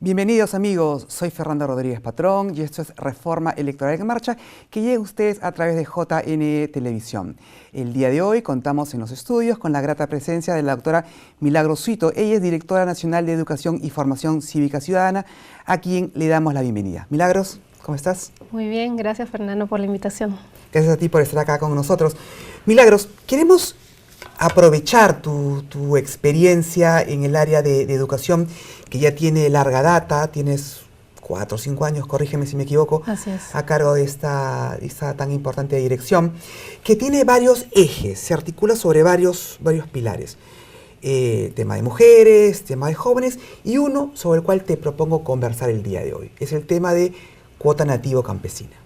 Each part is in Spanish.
Bienvenidos amigos, soy Fernando Rodríguez Patrón y esto es Reforma Electoral en Marcha, que llega a ustedes a través de JN Televisión. El día de hoy contamos en los estudios con la grata presencia de la doctora Milagros Suito. Ella es directora nacional de Educación y Formación Cívica Ciudadana, a quien le damos la bienvenida. Milagros, ¿cómo estás? Muy bien, gracias Fernando por la invitación. Gracias a ti por estar acá con nosotros. Milagros, queremos aprovechar tu experiencia en el área de educación, que ya tiene larga data, tienes 4 o 5 años, corrígeme si me equivoco, a cargo de esta tan importante dirección, que tiene varios ejes, se articula sobre varios pilares. Tema de mujeres, tema de jóvenes, y uno sobre el cual te propongo conversar el día de hoy, es el tema de cuota nativo campesina.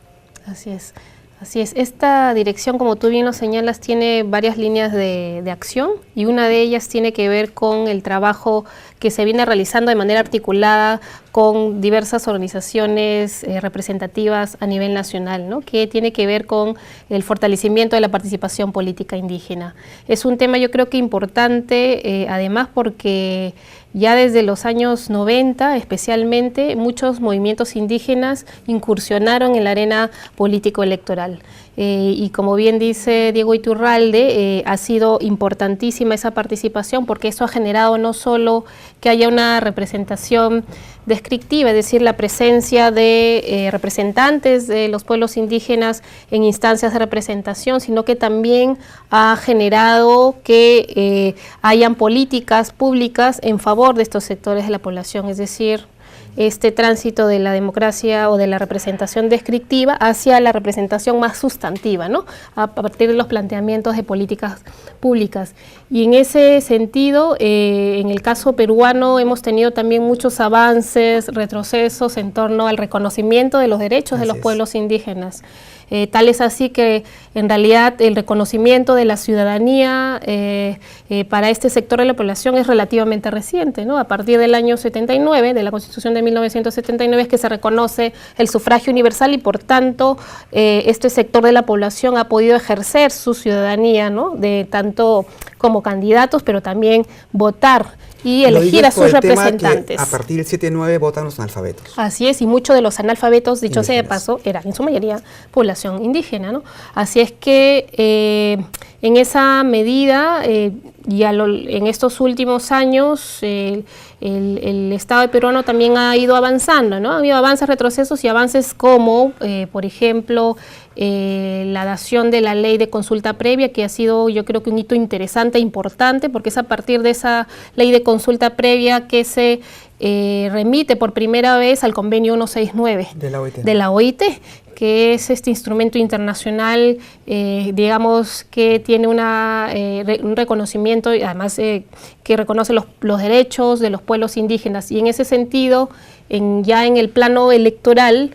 Así es. Así es, esta dirección, como tú bien lo señalas, tiene varias líneas de acción y una de ellas tiene que ver con el trabajo que se viene realizando de manera articulada con diversas organizaciones representativas a nivel nacional, ¿no? Que tiene que ver con el fortalecimiento de la participación política indígena. Es un tema yo creo que importante, además porque ya desde los años 90, especialmente, muchos movimientos indígenas incursionaron en la arena político-electoral. Y como bien dice Diego Iturralde, ha sido importantísima esa participación porque eso ha generado no solo que haya una representación descriptiva, es decir, la presencia de representantes de los pueblos indígenas en instancias de representación, sino que también ha generado que hayan políticas públicas en favor de estos sectores de la población, es decir, este tránsito de la democracia o de la representación descriptiva hacia la representación más sustantiva, ¿no? A partir de los planteamientos de políticas públicas. Y en ese sentido, en el caso peruano hemos tenido también muchos avances, retrocesos en torno al reconocimiento de los derechos de los pueblos indígenas. Tal es así que en realidad el reconocimiento de la ciudadanía para este sector de la población es relativamente reciente, ¿no? A partir del año 79, de la Constitución de 1979, es que se reconoce el sufragio universal y por tanto este sector de la población ha podido ejercer su ciudadanía, ¿no? De tanto como candidatos, pero también votar y elegir a sus representantes. A partir del 7-9 votan los analfabetos. Así es, y muchos de los analfabetos, dicho sea de paso, eran en su mayoría población indígena, ¿no? Así es que en esa medida, en estos últimos años, el Estado peruano también ha ido avanzando, ¿no? Ha habido avances, retrocesos y avances como, por ejemplo, la dación de la ley de consulta previa, que ha sido yo creo que un hito interesante e importante, porque es a partir de esa ley de consulta previa que se remite por primera vez al convenio 169 de la OIT, que es este instrumento internacional, digamos, que tiene un reconocimiento, y además que reconoce los derechos de los pueblos indígenas. Y en ese sentido, ya en el plano electoral,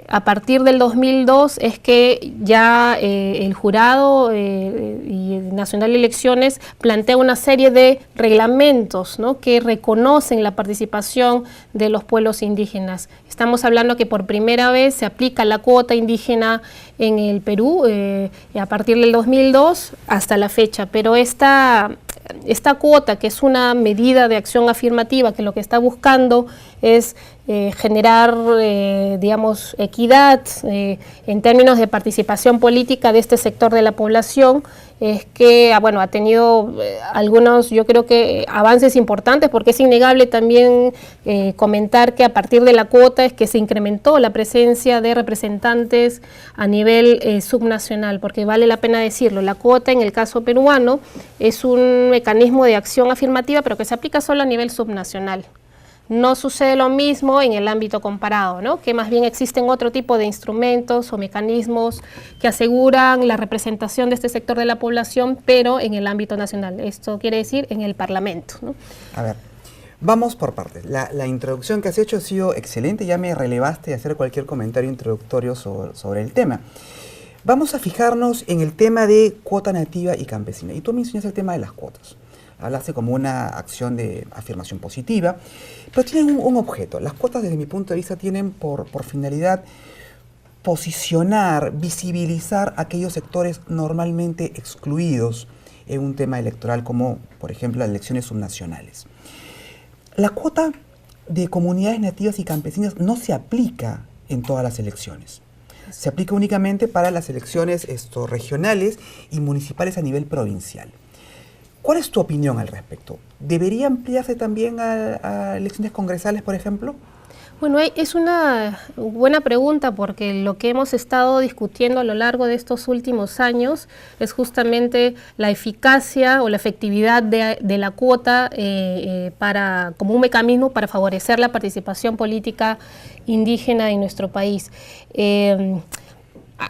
a partir del 2002 es que ya el jurado y Nacional de Elecciones plantea una serie de reglamentos, ¿no? Que reconocen la participación de los pueblos indígenas. Estamos hablando que por primera vez se aplica la cuota indígena en el Perú a partir del 2002 hasta la fecha, pero esta cuota, que es una medida de acción afirmativa, que lo que está buscando es generar, digamos, equidad en términos de participación política de este sector de la población, es que, bueno, ha tenido algunos, yo creo que avances importantes, porque es innegable también comentar que a partir de la cuota es que se incrementó la presencia de representantes a nivel subnacional, porque vale la pena decirlo, la cuota en el caso peruano es un mecanismo de acción afirmativa, pero que se aplica solo a nivel subnacional. No sucede lo mismo en el ámbito comparado, ¿no? Que más bien existen otro tipo de instrumentos o mecanismos que aseguran la representación de este sector de la población, pero en el ámbito nacional. Esto quiere decir en el Parlamento, ¿no? A ver, vamos por partes. La introducción que has hecho ha sido excelente, ya me relevaste de hacer cualquier comentario introductorio sobre el tema. Vamos a fijarnos en el tema de cuota nativa y campesina. Y tú mencionas el tema de las cuotas. hablarse como una acción de afirmación positiva, pero tienen un objeto. Las cuotas, desde mi punto de vista, tienen por finalidad posicionar, visibilizar aquellos sectores normalmente excluidos en un tema electoral como, por ejemplo, las elecciones subnacionales. La cuota de comunidades nativas y campesinas no se aplica en todas las elecciones. Se aplica únicamente para las elecciones regionales y municipales a nivel provincial. ¿Cuál es tu opinión al respecto? ¿Debería ampliarse también a elecciones congresales, por ejemplo? Bueno, es una buena pregunta porque lo que hemos estado discutiendo a lo largo de estos últimos años es justamente la eficacia o la efectividad de la cuota como un mecanismo para favorecer la participación política indígena en nuestro país.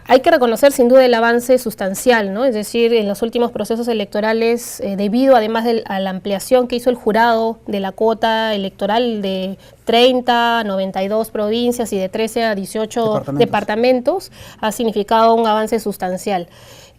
Hay que reconocer sin duda el avance sustancial, ¿no? Es decir, en los últimos procesos electorales, debido además a la ampliación que hizo el jurado de la cuota electoral de 30 a 92 provincias y de 13 a 18 departamentos, ha significado un avance sustancial.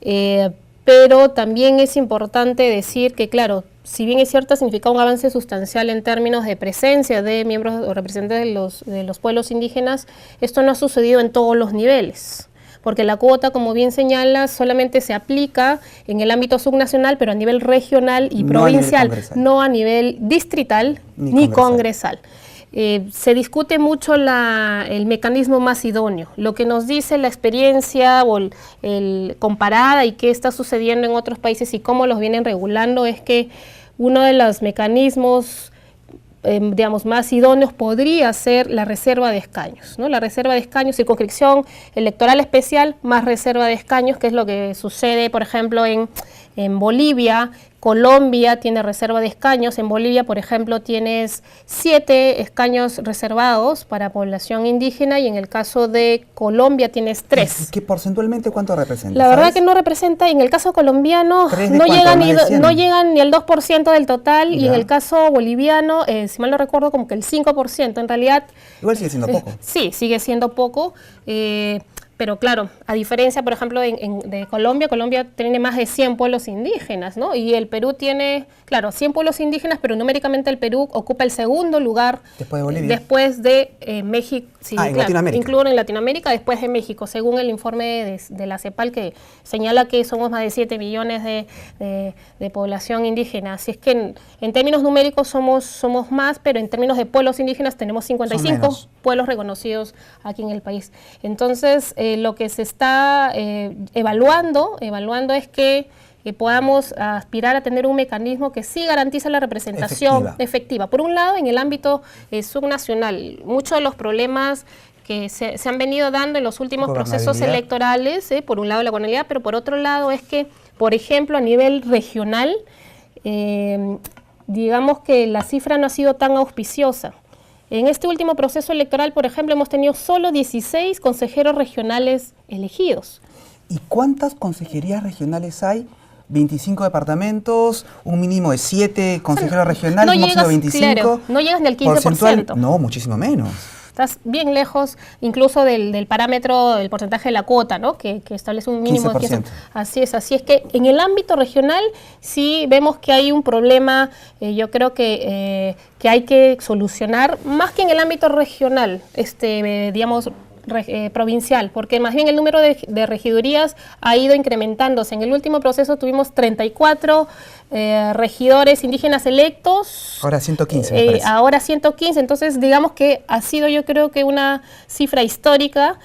Pero también es importante decir que, claro, si bien es cierto, ha significado un avance sustancial en términos de presencia de miembros o representantes de los pueblos indígenas, esto no ha sucedido en todos los niveles, porque la cuota, como bien señala, solamente se aplica en el ámbito subnacional, pero a nivel regional y provincial, no a nivel distrital ni congresal. Se discute mucho el mecanismo más idóneo. Lo que nos dice la experiencia o comparada y qué está sucediendo en otros países y cómo los vienen regulando es que uno de los mecanismos digamos, más idóneos podría ser la reserva de escaños, ¿no? La reserva de escaños, circunscripción electoral especial más reserva de escaños, que es lo que sucede, por ejemplo, en Bolivia. Colombia tiene reserva de escaños. En Bolivia, por ejemplo, tienes 7 escaños reservados para población indígena y en el caso de Colombia tienes 3. ¿Qué porcentualmente cuánto representa? La verdad que no representa, en el caso colombiano no llegan ni al 2% del total y en el caso boliviano, si mal no recuerdo, como que el 5%. En realidad... Igual sigue siendo poco. Sí, sigue siendo poco. Pero claro, a diferencia, por ejemplo, de Colombia, Colombia tiene más de 100 pueblos indígenas, ¿no? Y el Perú tiene, claro, 100 pueblos indígenas, pero numéricamente el Perú ocupa el segundo lugar después de Bolivia. Después de México. Sí, en Latinoamérica. Incluso en Latinoamérica, después de México, según el informe de la CEPAL, que señala que somos más de 7 millones de población indígena. Así es que en términos numéricos somos más, pero en términos de pueblos indígenas tenemos 55 pueblos reconocidos aquí en el país. Entonces, lo que se está evaluando es que podamos aspirar a tener un mecanismo que sí garantice la representación efectiva. Por un lado, en el ámbito subnacional, muchos de los problemas que se han venido dando en los últimos procesos electorales, por un lado la gobernabilidad, pero por otro lado es que, por ejemplo, a nivel regional, digamos que la cifra no ha sido tan auspiciosa. En este último proceso electoral, por ejemplo, hemos tenido solo 16 consejeros regionales elegidos. ¿Y cuántas consejerías regionales hay? 25 departamentos, un mínimo de 7 consejeros regionales, un máximo de 25. Claro, no llegas ni al 15%. No, muchísimo menos. Estás bien lejos incluso del parámetro, del porcentaje de la cuota, ¿no? Que establece un mínimo 15%. de 15%. Así es que en el ámbito regional sí vemos que hay un problema, yo creo que hay que solucionar, más que en el ámbito regional, digamos, provincial, porque más bien el número de regidurías ha ido incrementándose. En el último proceso tuvimos 34 regidores indígenas electos. Ahora 115, me parece. Ahora 115, entonces digamos que ha sido, yo creo que una cifra histórica,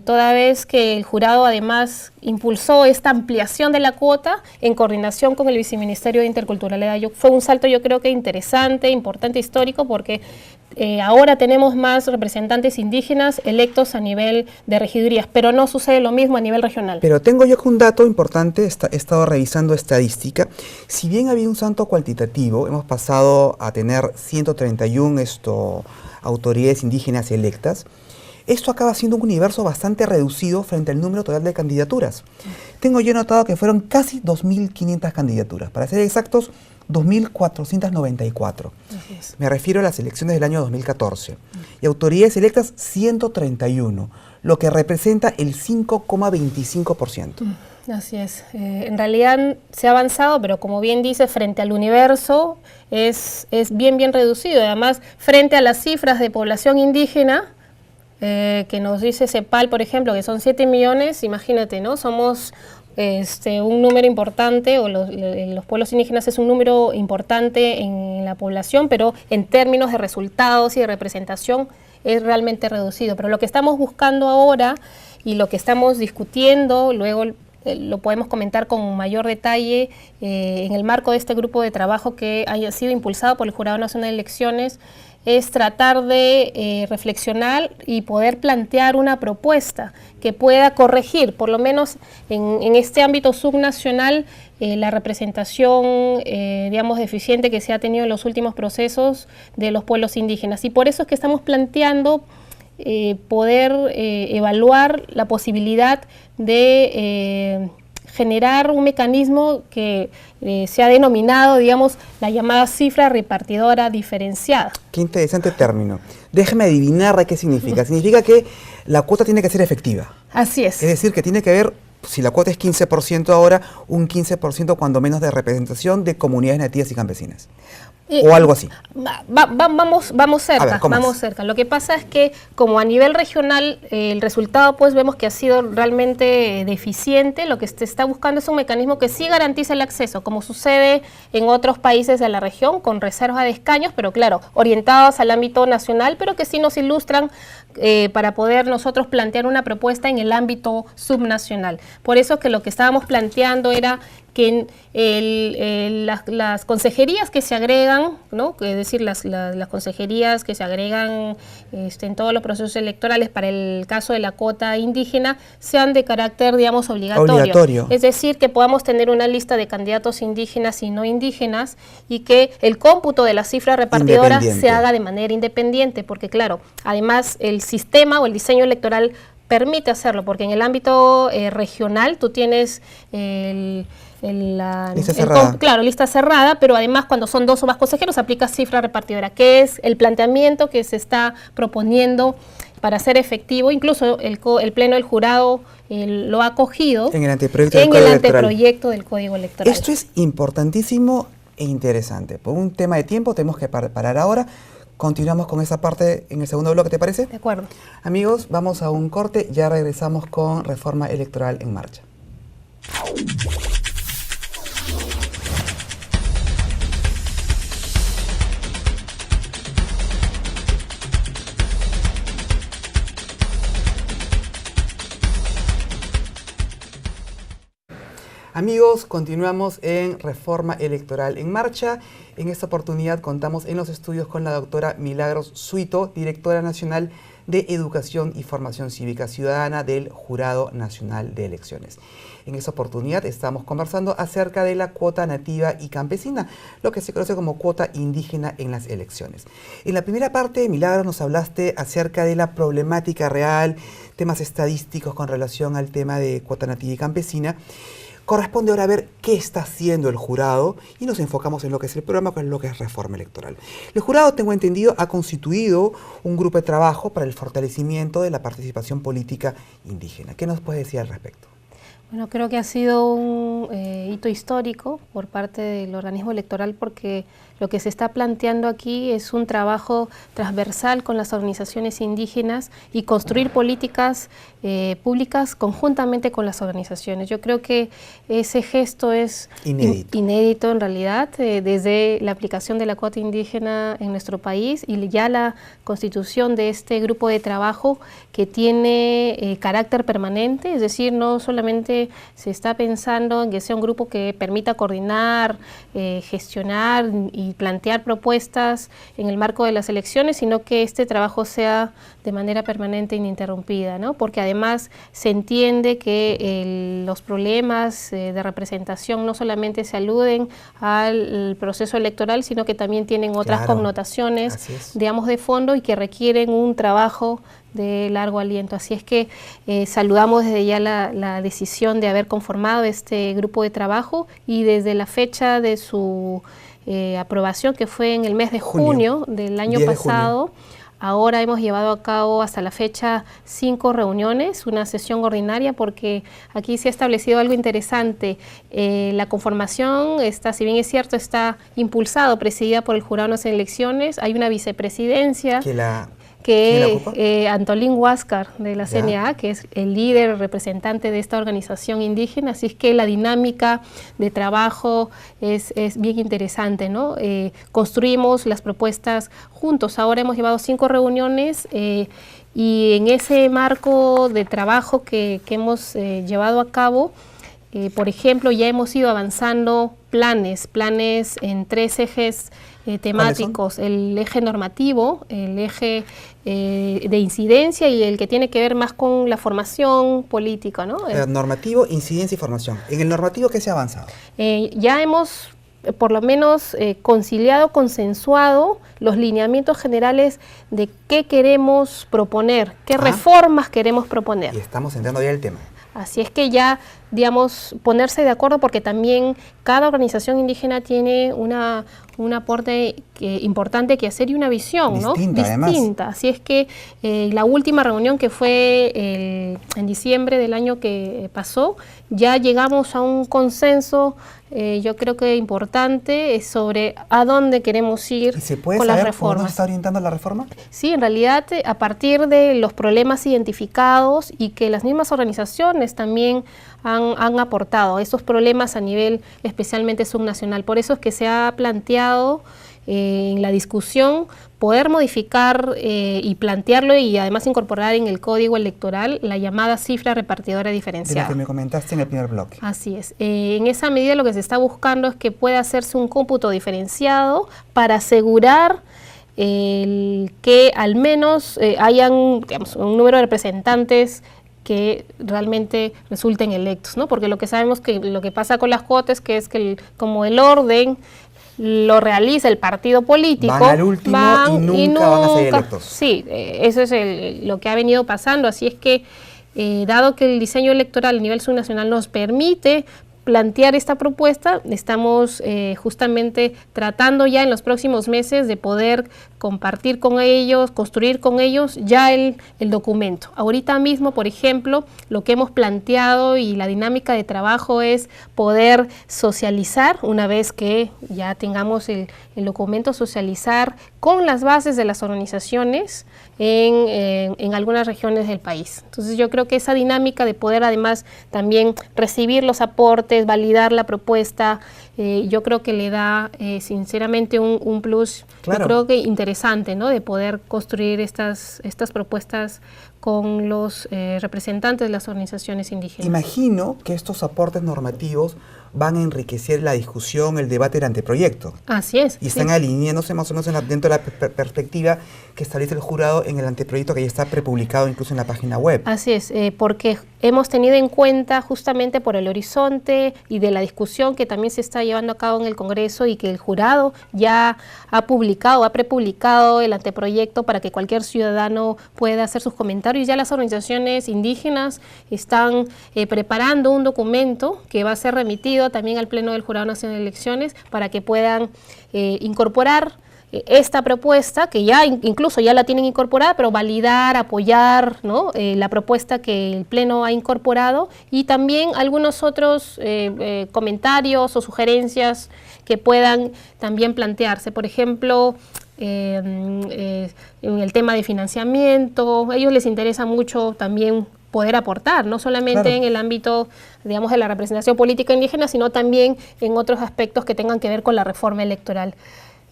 toda vez que el jurado además impulsó esta ampliación de la cuota en coordinación con el Viceministerio de Interculturalidad. Fue un salto, yo creo que interesante, importante, histórico, porque ahora tenemos más representantes indígenas electos a nivel de regidurías, pero no sucede lo mismo a nivel regional. Pero tengo yo un dato importante, he estado revisando estadística. Si bien había un salto cuantitativo, hemos pasado a tener 131 autoridades indígenas electas. Esto acaba siendo un universo bastante reducido frente al número total de candidaturas. Tengo yo notado que fueron casi 2.500 candidaturas. Para ser exactos, 2.494. Me refiero a las elecciones del año 2014. Y autoridades electas, 131, lo que representa el 5,25%. Así es. En realidad se ha avanzado, pero como bien dice, frente al universo es bien reducido. Además, frente a las cifras de población indígena, que nos dice CEPAL, por ejemplo, que son 7 millones, imagínate, ¿no? Somos un número importante, o los pueblos indígenas es un número importante en la población, pero en términos de resultados y de representación es realmente reducido. Pero lo que estamos buscando ahora y lo que estamos discutiendo, luego lo podemos comentar con mayor detalle en el marco de este grupo de trabajo que haya sido impulsado por el Jurado Nacional de Elecciones, es tratar de reflexionar y poder plantear una propuesta que pueda corregir, por lo menos en este ámbito subnacional, la representación, digamos, deficiente que se ha tenido en los últimos procesos de los pueblos indígenas. Y por eso es que estamos planteando poder evaluar la posibilidad de generar un mecanismo que se ha denominado, digamos, la llamada cifra repartidora diferenciada. Qué interesante término. Déjeme adivinar de qué significa. Significa que la cuota tiene que ser efectiva. Así es. Es decir, que tiene que haber, si la cuota es 15% ahora, un 15% cuando menos de representación de comunidades nativas y campesinas. O algo así. Vamos cerca, ver, vamos cerca. Lo que pasa es que como a nivel regional el resultado pues vemos que ha sido realmente deficiente. Lo que se está buscando es un mecanismo que sí garantice el acceso, como sucede en otros países de la región, con reserva de escaños, pero claro, orientados al ámbito nacional, pero que sí nos ilustran para poder nosotros plantear una propuesta en el ámbito subnacional. Por eso que lo que estábamos planteando era que las consejerías que se agregan, ¿no? Es decir, las consejerías que se agregan en todos los procesos electorales para el caso de la cuota indígena sean de carácter, digamos, obligatorio. Es decir, que podamos tener una lista de candidatos indígenas y no indígenas y que el cómputo de la cifra repartidora se haga de manera independiente, porque claro, además el sistema o el diseño electoral permite hacerlo, porque en el ámbito regional tú tienes lista cerrada, pero además cuando son 2 o más consejeros aplica cifra repartidora, que es el planteamiento que se está proponiendo para ser efectivo. Incluso el Pleno del Jurado lo ha acogido en el anteproyecto del Código Electoral. Esto es importantísimo e interesante. Por un tema de tiempo tenemos que parar ahora. Continuamos con esa parte en el segundo bloque, ¿te parece? De acuerdo. Amigos, vamos a un corte, ya regresamos con Reforma Electoral en Marcha. Amigos, continuamos en Reforma Electoral en Marcha. En esta oportunidad contamos en los estudios con la doctora Milagros Suito, directora nacional de Educación y Formación Cívica Ciudadana del Jurado Nacional de Elecciones. En esta oportunidad estamos conversando acerca de la cuota nativa y campesina, lo que se conoce como cuota indígena en las elecciones. En la primera parte, Milagros, nos hablaste acerca de la problemática real, temas estadísticos con relación al tema de cuota nativa y campesina. Corresponde ahora ver qué está haciendo el jurado y nos enfocamos en lo que es el programa, que es lo que es reforma electoral. El jurado, tengo entendido, ha constituido un grupo de trabajo para el fortalecimiento de la participación política indígena. ¿Qué nos puede decir al respecto? Bueno, creo que ha sido un hito histórico por parte del organismo electoral, porque lo que se está planteando aquí es un trabajo transversal con las organizaciones indígenas y construir políticas públicas conjuntamente con las organizaciones. Yo creo que ese gesto es inédito en realidad, desde la aplicación de la cuota indígena en nuestro país y ya la constitución de este grupo de trabajo que tiene carácter permanente, es decir, no solamente se está pensando en que sea un grupo que permita coordinar, gestionar y plantear propuestas en el marco de las elecciones, sino que este trabajo sea de manera permanente e ininterrumpida, ¿no? Porque además se entiende que los problemas de representación no solamente se aluden al proceso electoral, sino que también tienen otras connotaciones, digamos, de fondo y que requieren un trabajo de largo aliento. Así es que saludamos desde ya la decisión de haber conformado este grupo de trabajo y desde la fecha de su aprobación, que fue en el mes de junio del año pasado, Ahora hemos llevado a cabo hasta la fecha 5 reuniones, una sesión ordinaria, porque aquí se ha establecido algo interesante. La conformación está, si bien es cierto, está impulsado, presidida por el Jurado Nacional de Elecciones. Hay una vicepresidencia que Antolín Huáscar de la CNA, que es el líder representante de esta organización indígena, así es que la dinámica de trabajo es bien interesante, ¿no? Construimos las propuestas juntos. Ahora hemos llevado 5 reuniones y en ese marco de trabajo que hemos llevado a cabo, por ejemplo, ya hemos ido avanzando planes en 3 ejes temáticos: el eje normativo, el eje de incidencia y el que tiene que ver más con la formación política, ¿no? Normativo, incidencia y formación. ¿En el normativo qué se ha avanzado? Ya hemos por lo menos conciliado, consensuado los lineamientos generales de qué queremos proponer, qué reformas queremos proponer. Y estamos entrando ya el tema. Así es que ya, digamos, ponerse de acuerdo, porque también cada organización indígena tiene un aporte importante que hacer y una visión, distinta, ¿no? Distinta. Así es que la última reunión, que fue en diciembre del año que pasó, ya llegamos a un consenso, yo creo que importante, sobre a dónde queremos ir con las reformas. ¿Y se puede saber por dónde se está orientando la reforma? Sí, en realidad, a partir de los problemas identificados y que las mismas organizaciones también han aportado estos problemas a nivel especialmente subnacional. Por eso es que se ha planteado en la discusión poder modificar y plantearlo, y además incorporar en el código electoral la llamada cifra repartidora diferenciada. De lo que me comentaste en el primer bloque. Así es. En esa medida lo que se está buscando es que pueda hacerse un cómputo diferenciado para asegurar que al menos hayan, digamos, un número de representantes que realmente resulten electos, ¿no? Porque lo que sabemos que lo que pasa con las cuotas es que como el orden lo realiza el partido político, van al último y nunca van a ser electos. Sí, eso es lo que ha venido pasando. Así es que, dado que el diseño electoral a nivel subnacional nos permite plantear esta propuesta, estamos justamente tratando ya en los próximos meses de poder compartir con ellos, construir con ellos ya el documento. Ahorita mismo, por ejemplo, lo que hemos planteado y la dinámica de trabajo es poder socializar, una vez que ya tengamos el documento, socializar con las bases de las organizaciones en algunas regiones del país. Entonces yo creo que esa dinámica de poder además también recibir los aportes, validar la propuesta, yo creo que le da sinceramente un plus, claro, yo creo que interesante, ¿no? De poder construir estas propuestas con los representantes de las organizaciones indígenas. Imagino que estos aportes normativos van a enriquecer la discusión, el debate del anteproyecto. Así es. Y están alineándose más o menos dentro de la perspectiva que establece el jurado en el anteproyecto, que ya está prepublicado incluso en la página web. Así es, porque hemos tenido en cuenta, justamente por el horizonte y de la discusión que también se está llevando a cabo en el Congreso, y que el jurado ya ha prepublicado el anteproyecto para que cualquier ciudadano pueda hacer sus comentarios. Ya las organizaciones indígenas están preparando un documento que va a ser remitido también al Pleno del Jurado Nacional de Elecciones para que puedan incorporar esta propuesta, que ya incluso ya la tienen incorporada, pero validar, apoyar, ¿no? La propuesta que el Pleno ha incorporado, y también algunos otros comentarios o sugerencias que puedan también plantearse. Por ejemplo, en el tema de financiamiento, a ellos les interesa mucho también poder aportar, no solamente claro, en el ámbito, digamos, de la representación política indígena, sino también en otros aspectos que tengan que ver con la reforma electoral.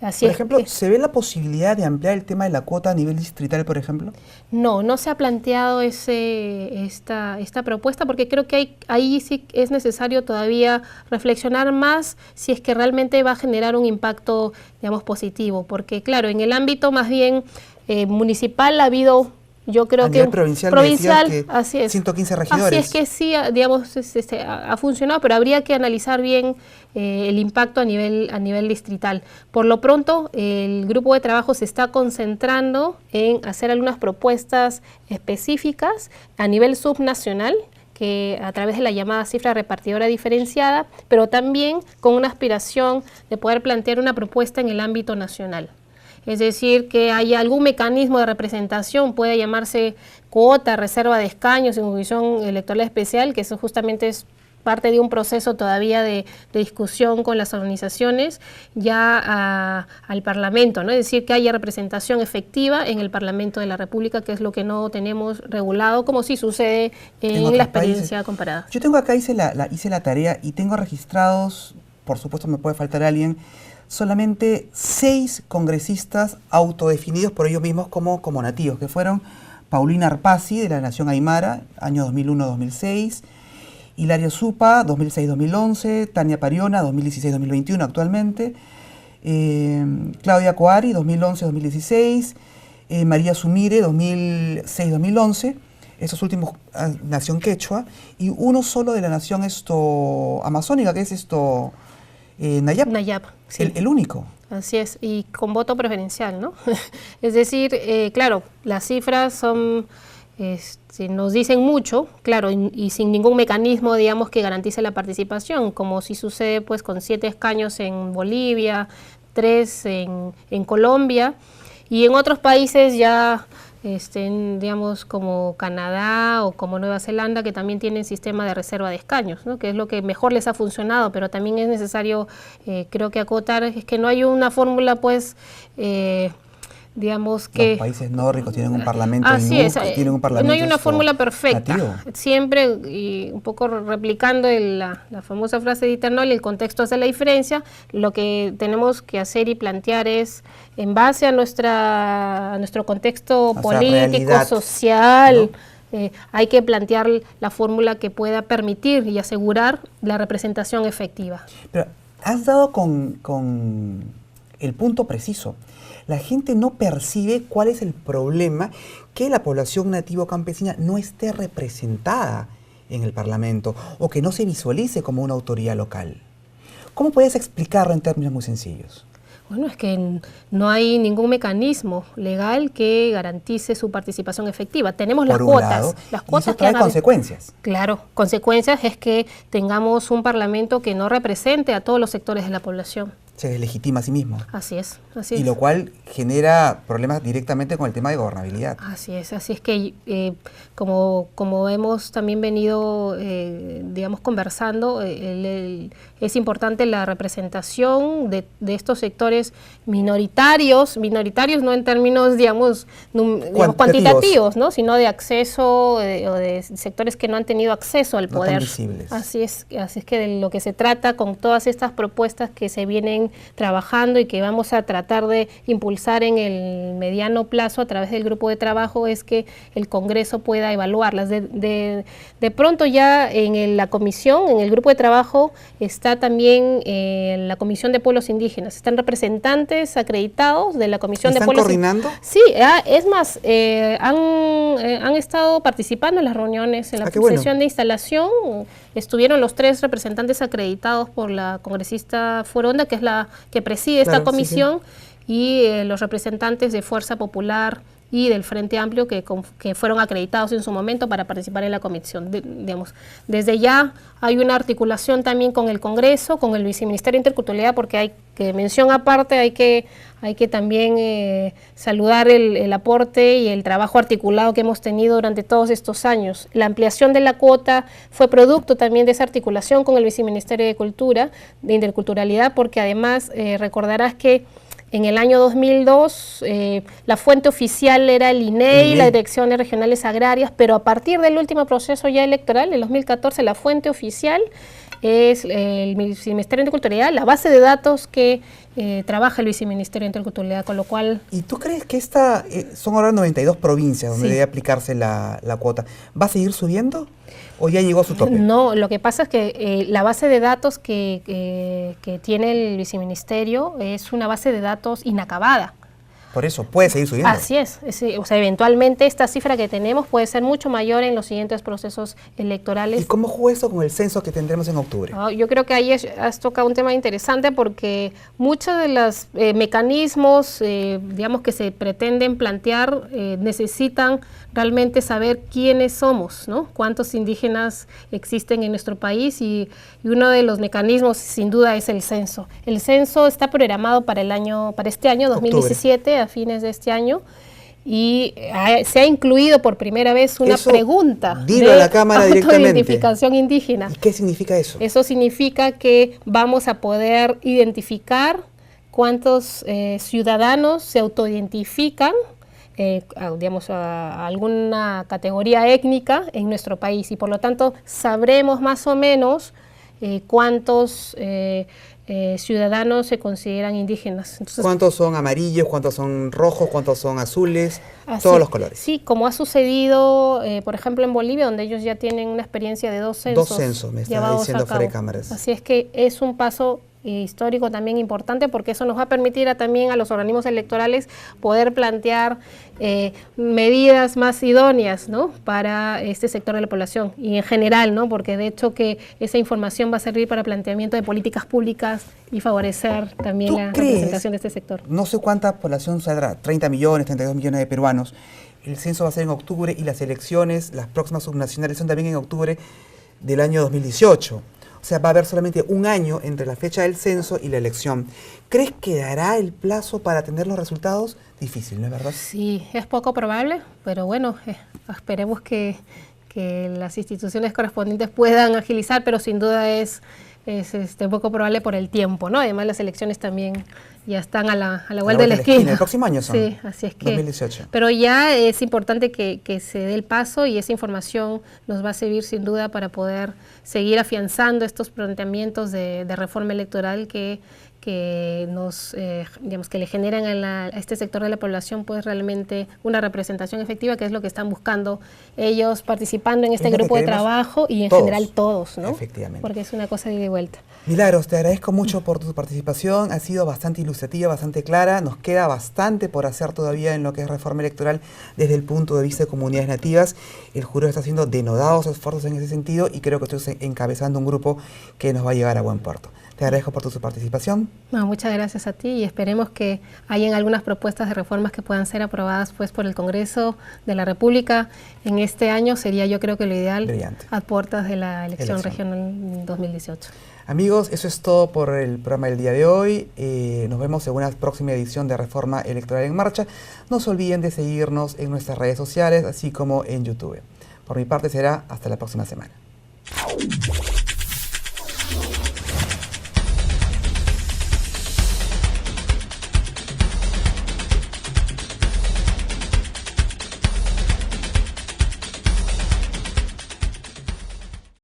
Así por ejemplo, ¿se ve la posibilidad de ampliar el tema de la cuota a nivel distrital, por ejemplo? No se ha planteado esta propuesta, porque creo que ahí sí es necesario todavía reflexionar más si es que realmente va a generar un impacto, digamos, positivo, porque claro, en el ámbito más bien municipal ha habido, yo creo que provincial, que así es, 115 regidores. Así es que sí, digamos, ha funcionado, pero habría que analizar bien el impacto a nivel distrital. Por lo pronto, el grupo de trabajo se está concentrando en hacer algunas propuestas específicas a nivel subnacional, que a través de la llamada cifra repartidora diferenciada, pero también con una aspiración de poder plantear una propuesta en el ámbito nacional. es decir, que haya algún mecanismo de representación, puede llamarse cuota, reserva de escaños en comisión electoral especial, que eso justamente es parte de un proceso todavía de discusión con las organizaciones ya al Parlamento, ¿no? Es decir, que haya representación efectiva en el Parlamento de la República, que es lo que no tenemos regulado, como sí sucede en la experiencia comparada. Yo tengo acá, hice la tarea y tengo registrados, por supuesto me puede faltar alguien, solamente 6 congresistas autodefinidos por ellos mismos como nativos, que fueron Paulina Arpasi, de la Nación Aymara, año 2001-2006, Hilario Supa, 2006-2011, Tania Pariona, 2016-2021 actualmente, Claudia Coari, 2011-2016, María Sumire, 2006-2011, esos últimos, Nación Quechua, y uno solo de la Nación amazónica, que es Nayab. Nayab, sí. El único. Así es, y con voto preferencial, ¿no? Es decir, claro, las cifras son... nos dicen mucho, claro, y sin ningún mecanismo, digamos, que garantice la participación, como si sucede pues con 7 escaños en Bolivia, 3 en Colombia, y en otros países ya, digamos, como Canadá o como Nueva Zelanda, que también tienen sistema de reserva de escaños, ¿no? Que es lo que mejor les ha funcionado, pero también es necesario, creo que acotar, es que no hay una fórmula, pues, digamos que... Los países nórdicos tienen un parlamento tienen un parlamento, no hay una fórmula perfecta. Nativo. Siempre, y un poco replicando la famosa frase de Iternol, el contexto hace la diferencia. Lo que tenemos que hacer y plantear es, en base a nuestro contexto político, realidad, social, ¿no? Hay que plantear la fórmula que pueda permitir y asegurar la representación efectiva. Pero has dado con el punto preciso. La gente no percibe cuál es el problema que la población nativo-campesina no esté representada en el Parlamento o que no se visualice como una autoridad local. ¿Cómo puedes explicarlo en términos muy sencillos? Bueno, es que no hay ningún mecanismo legal que garantice su participación efectiva. Tenemos las cuotas. Las cuotas eso trae consecuencias. Claro, consecuencias es que tengamos un Parlamento que no represente a todos los sectores de la población. Se deslegitima a sí mismo. Así es. Y lo cual genera problemas directamente con el tema de gobernabilidad. Así es que como hemos también venido, digamos, conversando, es importante la representación de estos sectores minoritarios no en términos, digamos, cuantitativos, ¿no? Sino de acceso, o de sectores que no han tenido acceso al poder. No tan visibles. Así es que de lo que se trata con todas estas propuestas que se vienen trabajando y que vamos a tratar de impulsar en el mediano plazo a través del grupo de trabajo es que el Congreso pueda evaluarlas. De pronto ya en la comisión, en el grupo de trabajo, está también la Comisión de Pueblos Indígenas. Están representantes acreditados de la Comisión de Pueblos Indígenas. ¿Están coordinando? Sí, es más, han estado participando en las reuniones, en la sesión de instalación. Estuvieron los 3 representantes acreditados por la congresista Fueronda, que es la que preside esta comisión, y los representantes de Fuerza Popular y del Frente Amplio que fueron acreditados en su momento para participar en la comisión. Digamos, desde ya hay una articulación también con el Congreso, con el Viceministerio de Interculturalidad, porque hay que, mención aparte, hay que también saludar el aporte y el trabajo articulado que hemos tenido durante todos estos años. La ampliación de la cuota fue producto también de esa articulación con el Viceministerio de Cultura, de Interculturalidad, porque además recordarás que en el año 2002 la fuente oficial era el INEI, la Direcciones Regionales Agrarias, pero a partir del último proceso ya electoral, en 2014, la fuente oficial es el Viceministerio de Interculturalidad, la base de datos que trabaja el Viceministerio de Interculturalidad, con lo cual... ¿Y tú crees que son ahora 92 provincias donde debe aplicarse la cuota? ¿Va a seguir subiendo o ya llegó a su tope? No, lo que pasa es que la base de datos que tiene el Viceministerio es una base de datos inacabada. Por eso puede seguir subiendo. Así es. O sea, eventualmente esta cifra que tenemos puede ser mucho mayor en los siguientes procesos electorales. ¿Y cómo juega eso con el censo que tendremos en octubre? Yo creo que ahí has tocado un tema interesante porque muchos de los mecanismos, digamos, que se pretenden plantear necesitan realmente saber quiénes somos, ¿no? Cuántos indígenas existen en nuestro país y uno de los mecanismos sin duda es el censo. El censo está programado para este año 2017, a fines de este año, y se ha incluido por primera vez una pregunta de a la Cámara autoidentificación indígena. ¿Y qué significa eso? Eso significa que vamos a poder identificar cuántos ciudadanos se autoidentifican digamos, a alguna categoría étnica en nuestro país y por lo tanto sabremos más o menos cuántos ciudadanos se consideran indígenas. Entonces, ¿cuántos son amarillos, cuántos son rojos, cuántos son azules? Todos los colores. Sí, como ha sucedido, por ejemplo, en Bolivia, donde ellos ya tienen una experiencia de 2 censos. 2 censos, me estaba diciendo fuera de cámaras. Así es que es un paso histórico también importante porque eso nos va a permitir también a los organismos electorales poder plantear medidas más idóneas, ¿no?, para este sector de la población y en general, ¿no?, porque de hecho que esa información va a servir para planteamiento de políticas públicas y favorecer también la representación de este sector. No sé cuánta población saldrá, 30 millones, 32 millones de peruanos. El censo va a ser en octubre y las elecciones, las próximas subnacionales son también en octubre del año 2018. O sea, va a haber solamente un año entre la fecha del censo y la elección. ¿Crees que dará el plazo para tener los resultados? Difícil, ¿no es verdad? Sí, es poco probable, pero bueno, esperemos que las instituciones correspondientes puedan agilizar, pero sin duda es poco probable por el tiempo, ¿no? Además, las elecciones también ya están a la vuelta de la esquina. El próximo año son. Sí, así es que 2018. Pero ya es importante que se dé el paso y esa información nos va a servir sin duda para poder seguir afianzando estos planteamientos de reforma electoral que nos, digamos, que le generan a este sector de la población pues realmente una representación efectiva, que es lo que están buscando ellos participando en este grupo de trabajo y en general todos, ¿no? Efectivamente. Porque es una cosa de ida y vuelta. Milagros, te agradezco mucho por tu participación, ha sido bastante ilustrativa, bastante clara, nos queda bastante por hacer todavía en lo que es reforma electoral desde el punto de vista de comunidades nativas. El jurado está haciendo denodados esfuerzos en ese sentido y creo que estoy encabezando un grupo que nos va a llevar a buen puerto. Te agradezco por tu participación. No, muchas gracias a ti y esperemos que hayan algunas propuestas de reformas que puedan ser aprobadas pues por el Congreso de la República en este año. Sería, yo creo que lo ideal. Brillante. A puertas de la elección regional en 2018. Amigos, eso es todo por el programa del día de hoy. Nos vemos en una próxima edición de Reforma Electoral en Marcha. No se olviden de seguirnos en nuestras redes sociales, así como en YouTube. Por mi parte será hasta la próxima semana.